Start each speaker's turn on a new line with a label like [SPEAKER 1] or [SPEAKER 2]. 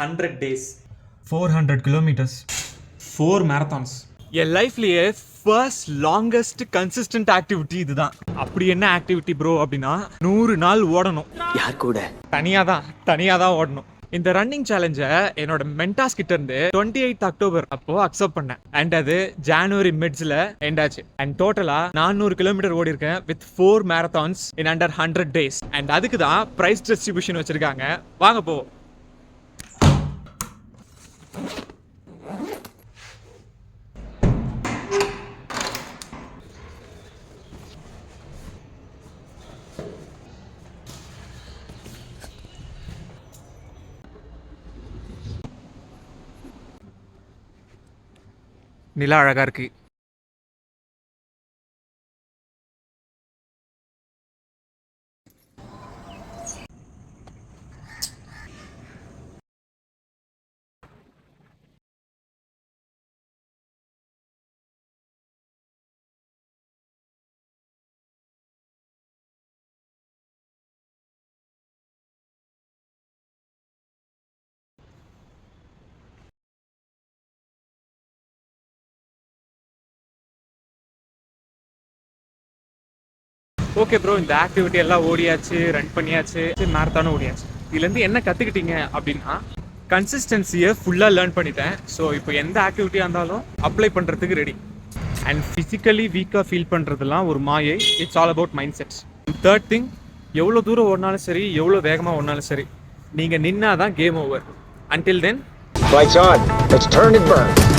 [SPEAKER 1] 100 days,
[SPEAKER 2] 400 kilometers,
[SPEAKER 1] 4 marathons.
[SPEAKER 2] என் லைஃப்லயே first longest consistent activity இதுதான். அப்படி என்ன ஆக்டிவிட்டி ப்ரோ அப்படின்னா 100 நாள் ஓடணும்.
[SPEAKER 3] யார் கூட?
[SPEAKER 2] தனியா தான் ஓடணும். இந்த ரன்னிங் சேலஞ்சை என்னோட மென்டாஸ் கிட்ட இருந்து 28 அக்டோபர் அப்போ அக்செப்ட் பண்ணேன். அண்ட் அது ஜனவரி மிட்ஸ்ல எண்ட் ஆச்சு. அண்ட் டோட்டலா 400 கிலோமீட்டர் ஓடி இருக்கேன் with 4 marathons in under 100 days. And அதுக்கு தான் பிரைஸ் டிஸ்ட்ரிபியூஷன் வச்சிருக்காங்க. வாங்க போ. நிலா அழகா இருக்கு. ஓகே ப்ரோ, இந்த ஆக்டிவிட்டி எல்லாம் ஓடியாச்சு, ரன் பண்ணியாச்சு, மேரத்தானும் ஓடியாச்சு. இதுலேருந்து என்ன கற்றுக்கிட்டீங்க அப்படின்னா, கன்சிஸ்டன்சியை ஃபுல்லாக லேர்ன் பண்ணிட்டேன். ஸோ இப்போ எந்த ஆக்டிவிட்டியாக இருந்தாலும் அப்ளை பண்ணுறதுக்கு ரெடி. அண்ட் ஃபிசிக்கலி வீக்காக ஃபீல் பண்ணுறதுலாம் ஒரு மாயை. It's all about mind set. Third thing, எவ்வளோ தூரம் ஓடினாலும் சரி, எவ்வளோ வேகமாக ஓடினாலும் சரி, நீங்கள் நின்னா தான் game over. Until then,
[SPEAKER 3] Lights on. Let's turn and burn.